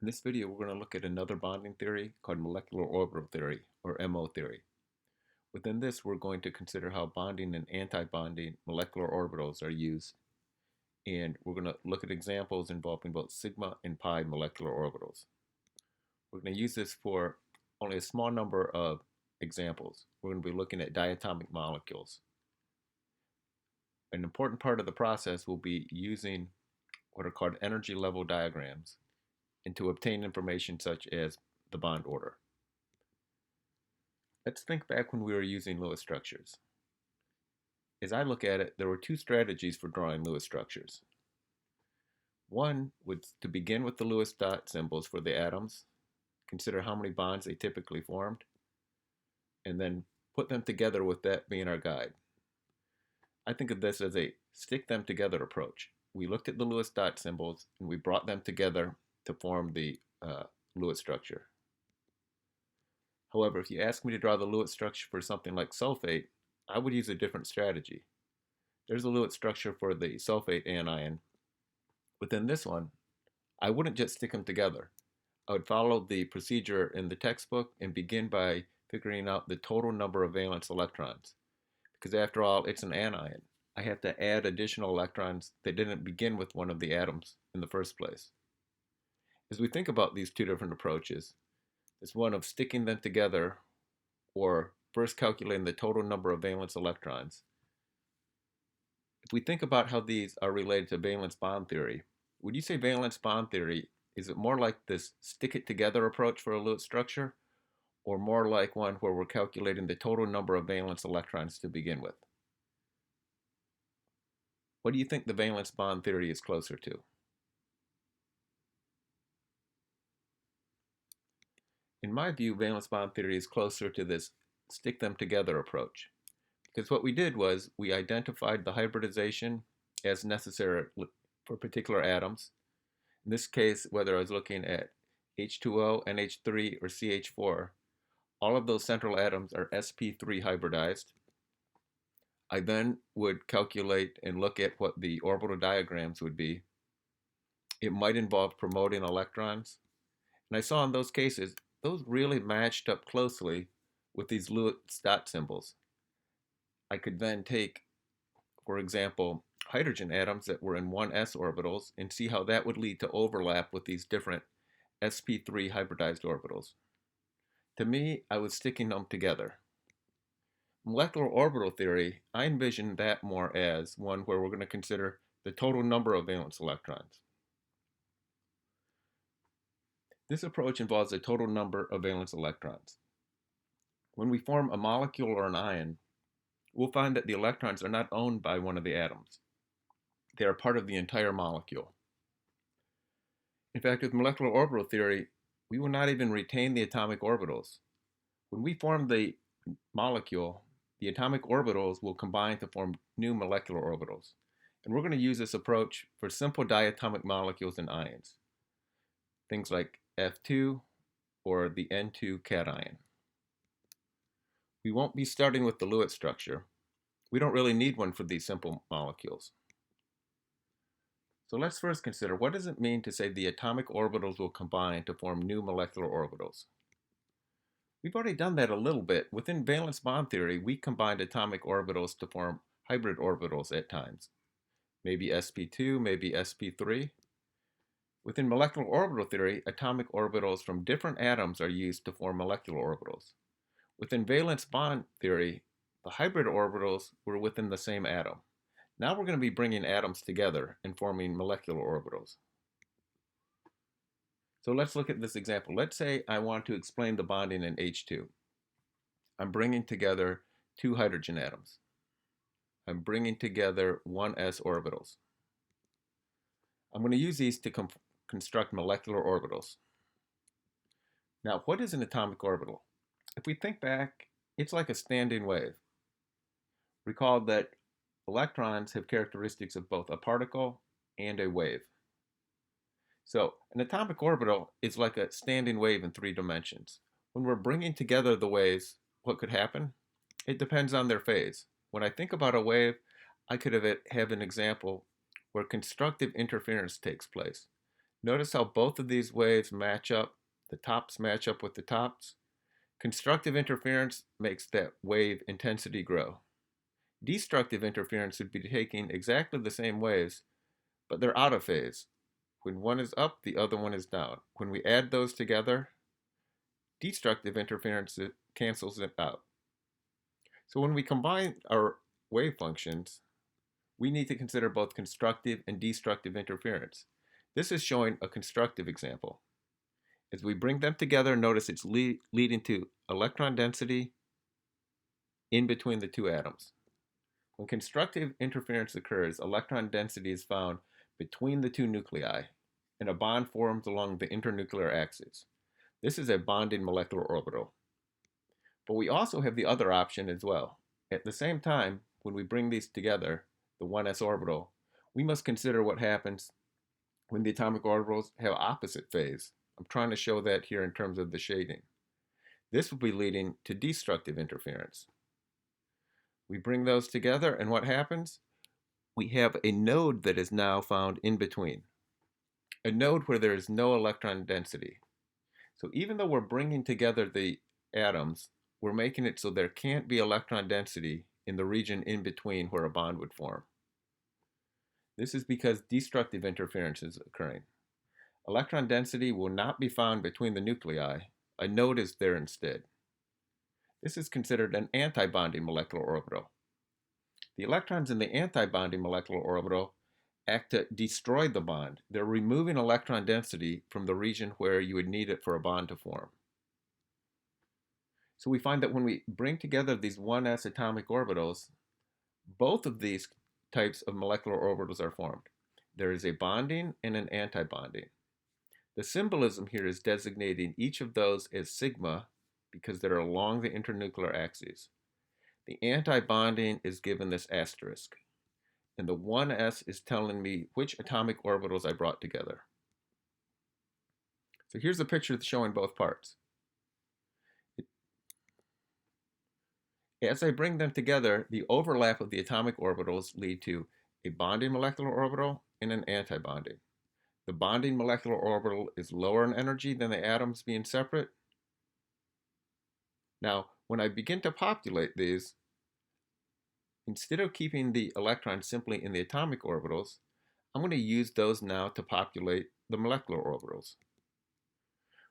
In this video, we're going to look at another bonding theory called molecular orbital theory, or MO theory. Within this, we're going to consider how bonding and anti-bonding molecular orbitals are used, and we're going to look at examples involving both sigma and pi molecular orbitals. We're going to use this for only a small number of examples. We're going to be looking at diatomic molecules. An important part of the process will be using what are called energy level diagrams and to obtain information such as the bond order. Let's think back when we were using Lewis structures. As I look at it, there were two strategies for drawing Lewis structures. One was to begin with the Lewis dot symbols for the atoms, consider how many bonds they typically formed, and then put them together with that being our guide. I think of this as a stick them together approach. We looked at the Lewis dot symbols and we brought them together to form the Lewis structure. However, if you ask me to draw the Lewis structure for something like sulfate, I would use a different strategy. There's a Lewis structure for the sulfate anion. Within this one, I wouldn't just stick them together. I would follow the procedure in the textbook and begin by figuring out the total number of valence electrons. Because after all, it's an anion. I have to add additional electrons that didn't begin with one of the atoms in the first place. As we think about these two different approaches, there's one of sticking them together or first calculating the total number of valence electrons. If we think about how these are related to valence bond theory, would you say valence bond theory, is it more like this stick it together approach for a Lewis structure, or more like one where we're calculating the total number of valence electrons to begin with? What do you think the valence bond theory is closer to? In my view, valence bond theory is closer to this stick them together approach. Because what we did was we identified the hybridization as necessary for particular atoms. In this case, whether I was looking at H2O, NH3, or CH4, all of those central atoms are sp3 hybridized. I then would calculate and look at what the orbital diagrams would be. It might involve promoting electrons. And I saw in those cases, those really matched up closely with these Lewis dot symbols. I could then take, for example, hydrogen atoms that were in 1s orbitals and see how that would lead to overlap with these different sp3 hybridized orbitals. To me, I was sticking them together. Molecular orbital theory, I envision that more as one where we're going to consider the total number of valence electrons. This approach involves a total number of valence electrons. When we form a molecule or an ion, we'll find that the electrons are not owned by one of the atoms. They are part of the entire molecule. In fact, with molecular orbital theory, we will not even retain the atomic orbitals. When we form the molecule, the atomic orbitals will combine to form new molecular orbitals. And we're going to use this approach for simple diatomic molecules and ions. Things like F2 or the N2 cation. We won't be starting with the Lewis structure. We don't really need one for these simple molecules. So let's first consider, what does it mean to say the atomic orbitals will combine to form new molecular orbitals? We've already done that a little bit. Within valence bond theory, we combined atomic orbitals to form hybrid orbitals at times. Maybe sp2, maybe sp3. Within molecular orbital theory, atomic orbitals from different atoms are used to form molecular orbitals. Within valence bond theory, the hybrid orbitals were within the same atom. Now we're going to be bringing atoms together and forming molecular orbitals. So let's look at this example. Let's say I want to explain the bonding in H2. I'm bringing together two hydrogen atoms. I'm bringing together 1s orbitals. I'm going to use these to construct molecular orbitals. Now, what is an atomic orbital? If we think back, it's like a standing wave. Recall that electrons have characteristics of both a particle and a wave. So an atomic orbital is like a standing wave in 3 dimensions. When we're bringing together the waves, what could happen? It depends on their phase. When I think about a wave, I could have an example where constructive interference takes place. Notice how both of these waves match up, the tops match up with the tops. Constructive interference makes that wave intensity grow. Destructive interference would be taking exactly the same waves, but they're out of phase. When one is up, the other one is down. When we add those together, destructive interference cancels it out. So when we combine our wave functions, we need to consider both constructive and destructive interference. This is showing a constructive example. As we bring them together, notice it's leading to electron density in between the two atoms. When constructive interference occurs, electron density is found between the two nuclei, and a bond forms along the internuclear axis. This is a bonding molecular orbital. But we also have the other option as well. At the same time, when we bring these together, the 1s orbital, we must consider what happens when the atomic orbitals have opposite phase. I'm trying to show that here in terms of the shading. This will be leading to destructive interference. We bring those together, and what happens? We have a node that is now found in between, a node where there is no electron density. So even though we're bringing together the atoms, we're making it so there can't be electron density in the region in between where a bond would form. This is because destructive interference is occurring. Electron density will not be found between the nuclei. A node is there instead. This is considered an antibonding molecular orbital. The electrons in the antibonding molecular orbital act to destroy the bond. They're removing electron density from the region where you would need it for a bond to form. So we find that when we bring together these 1s atomic orbitals, both of these types of molecular orbitals are formed. There is a bonding and an antibonding. The symbolism here is designating each of those as sigma because they're along the internuclear axes. The antibonding is given this asterisk, and the 1s is telling me which atomic orbitals I brought together. So here's a picture showing both parts. As I bring them together, the overlap of the atomic orbitals lead to a bonding molecular orbital and an antibonding. The bonding molecular orbital is lower in energy than the atoms being separate. Now, when I begin to populate these, instead of keeping the electrons simply in the atomic orbitals, I'm going to use those now to populate the molecular orbitals.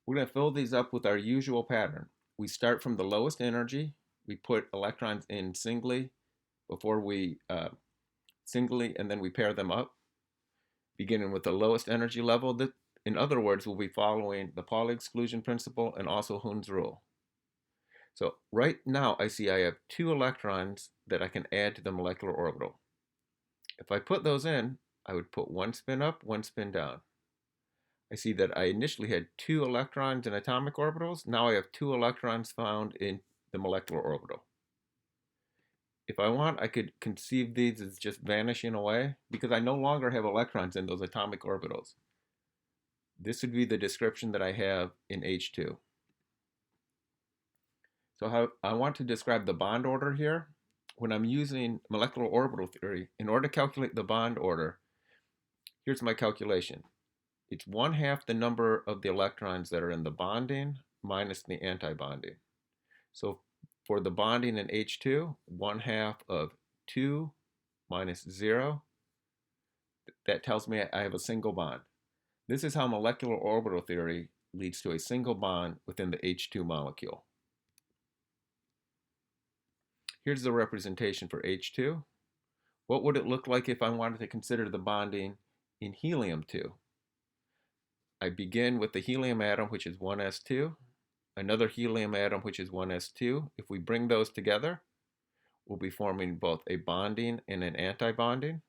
We're going to fill these up with our usual pattern. We start from the lowest energy. We put electrons in singly before we singly, and then we pair them up, beginning with the lowest energy level. In other words, we'll be following the Pauli exclusion principle and also Hund's rule. So right now I see I have 2 electrons that I can add to the molecular orbital. If I put those in, I would put 1 spin up, 1 spin down. I see that I initially had 2 electrons in atomic orbitals. Now I have 2 electrons found in the molecular orbital. If I want, I could conceive these as just vanishing away because I no longer have electrons in those atomic orbitals. This would be the description that I have in H2. So how I want to describe the bond order here. When I'm using molecular orbital theory, in order to calculate the bond order, here's my calculation. It's 1/2 the number of the electrons that are in the bonding minus the antibonding. So for the bonding in H2, 1/2 of 2 minus 0, that tells me I have a single bond. This is how molecular orbital theory leads to a single bond within the H2 molecule. Here's the representation for H2. What would it look like if I wanted to consider the bonding in helium-2? I begin with the helium atom, which is 1s2, another helium atom, which is 1s2. If we bring those together, we'll be forming both a bonding and an antibonding.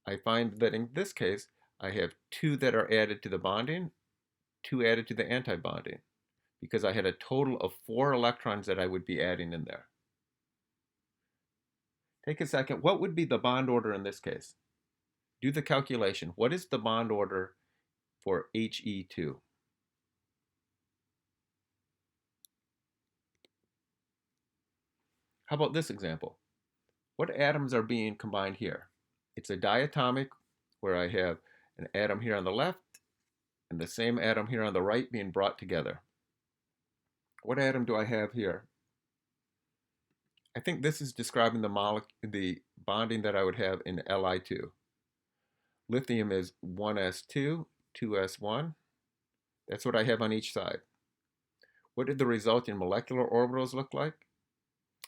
I find that in this case, I have 2 that are added to the bonding, 2 added to the antibonding, because I had a total of 4 electrons that I would be adding in there. Take a second. What would be the bond order in this case? Do the calculation. What is the bond order for He2? How about this example? What atoms are being combined here? It's a diatomic where I have an atom here on the left and the same atom here on the right being brought together. What atom do I have here? I think this is describing the bonding that I would have in Li2. Lithium is 1s2, 2s1. That's what I have on each side. What did the resulting molecular orbitals look like?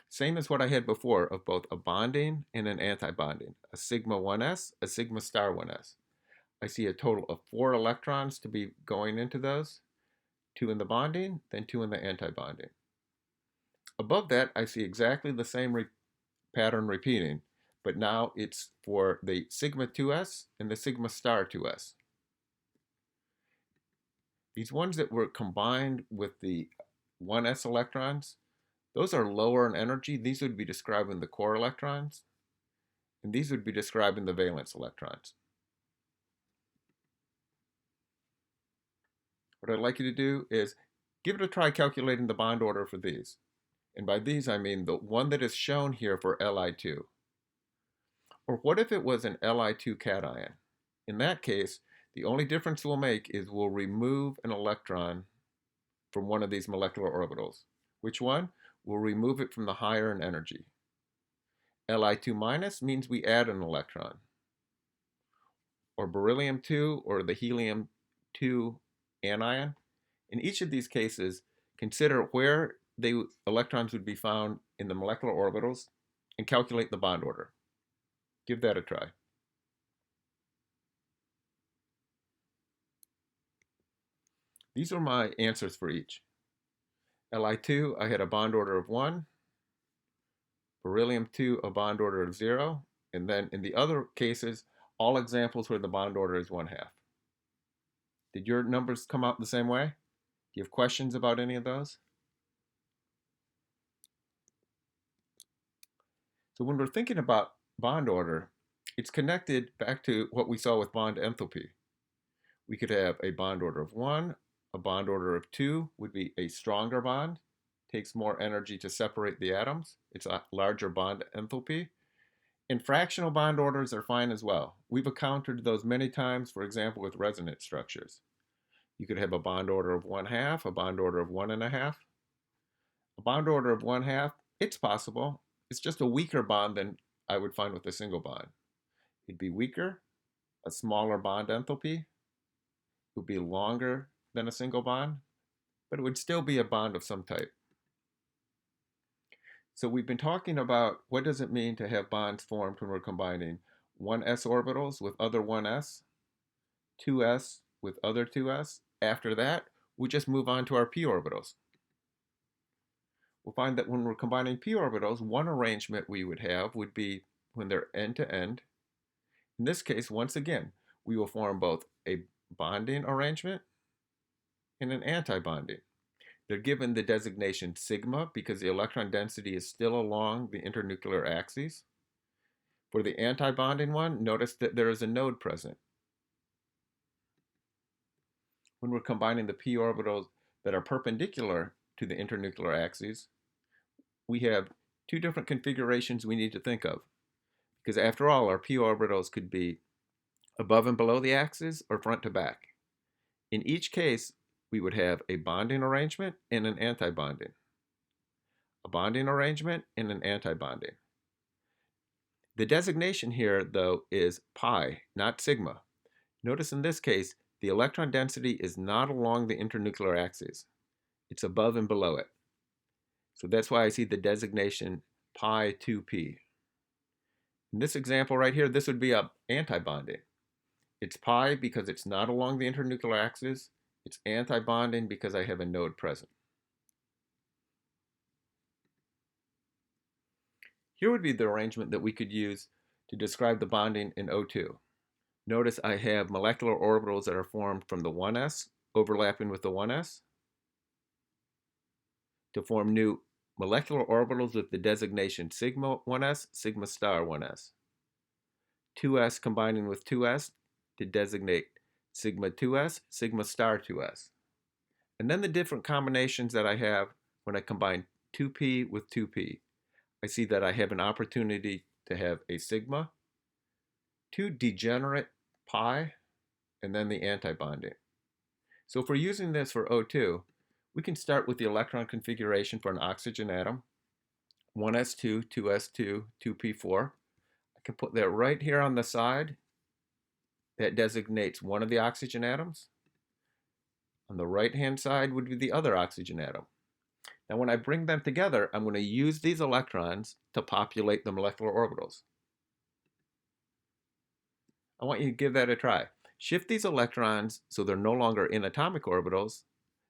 Same as what I had before of both a bonding and an antibonding, a sigma 1s, a sigma star 1s. I see a total of 4 electrons to be going into those, 2 in the bonding, then 2 in the antibonding. Above that, I see exactly the same pattern repeating, but now it's for the sigma 2s and the sigma star 2s. These ones that were combined with the 1s electrons, those are lower in energy. These would be describing the core electrons, and these would be describing the valence electrons. What I'd like you to do is give it a try calculating the bond order for these. And by these, I mean the one that is shown here for Li2. Or what if it was an Li2 cation? In that case, the only difference we'll make is we'll remove an electron from one of these molecular orbitals. Which one? We'll remove it from the higher in energy. Li2 minus means we add an electron. Or beryllium-2 or the helium-2 anion. In each of these cases, consider where the electrons would be found in the molecular orbitals and calculate the bond order. Give that a try. These are my answers for each. Li2, I had a bond order of 1. Beryllium-2, a bond order of 0. And then in the other cases, all examples where the bond order is 1/2. Did your numbers come out the same way? Do you have questions about any of those? So when we're thinking about bond order, it's connected back to what we saw with bond enthalpy. We could have a bond order of 1, a bond order of 2 would be a stronger bond, takes more energy to separate the atoms. It's a larger bond enthalpy. And fractional bond orders are fine as well. We've encountered those many times, for example, with resonance structures. You could have a bond order of 1/2, a bond order of 1.5. A bond order of 1/2, it's possible. It's just a weaker bond than I would find with a single bond. It'd be weaker, a smaller bond enthalpy. It would be longer than a single bond, but it would still be a bond of some type. So we've been talking about what does it mean to have bonds formed when we're combining 1s orbitals with other 1s, 2s with other 2s. After that, we just move on to our p orbitals. We'll find that when we're combining p orbitals, one arrangement we would have would be when they're end to end. In this case, once again, we will form both a bonding arrangement and an anti-bonding. They're given the designation sigma because the electron density is still along the internuclear axes. For the anti-bonding one, notice that there is a node present. When we're combining the p orbitals that are perpendicular to the internuclear axes, we have 2 different configurations we need to think of. Because after all, our p orbitals could be above and below the axis or front to back. In each case, we would have a bonding arrangement and an anti-bonding. A bonding arrangement and an anti-bonding. The designation here, though, is pi, not sigma. Notice in this case, the electron density is not along the internuclear axis. It's above and below it. So that's why I see the designation pi 2p. In this example right here, this would be an anti-bonding. It's pi because it's not along the internuclear axis. It's anti-bonding because I have a node present. Here would be the arrangement that we could use to describe the bonding in O2. Notice I have molecular orbitals that are formed from the 1s overlapping with the 1s to form new molecular orbitals with the designation sigma 1s, sigma star 1s. 2s combining with 2s to designate sigma 2s, sigma star 2s. And then the different combinations that I have when I combine 2p with 2p. I see that I have an opportunity to have a sigma, 2 degenerate pi, and then the antibonding. So if we're using this for O2, we can start with the electron configuration for an oxygen atom, 1s2, 2s2, 2p4. I can put that right here on the side. That designates one of the oxygen atoms. On the right-hand side would be the other oxygen atom. Now when I bring them together, I'm going to use these electrons to populate the molecular orbitals. I want you to give that a try. Shift these electrons so they're no longer in atomic orbitals.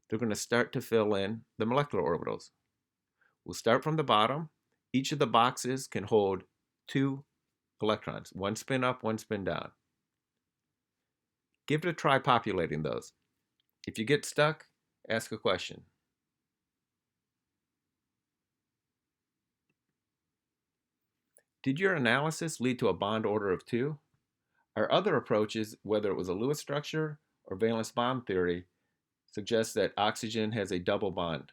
They're going to start to fill in the molecular orbitals. We'll start from the bottom. Each of the boxes can hold 2 electrons, one spin up, one spin down. Give it a try populating those. If you get stuck, ask a question. Did your analysis lead to a bond order of 2? Our other approaches, whether it was a Lewis structure or valence bond theory, suggest that oxygen has a double bond,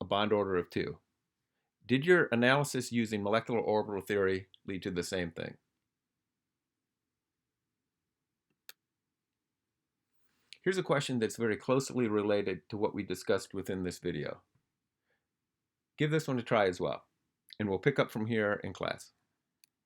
a bond order of 2. Did your analysis using molecular orbital theory lead to the same thing? Here's a question that's very closely related to what we discussed within this video. Give this one a try as well, and we'll pick up from here in class.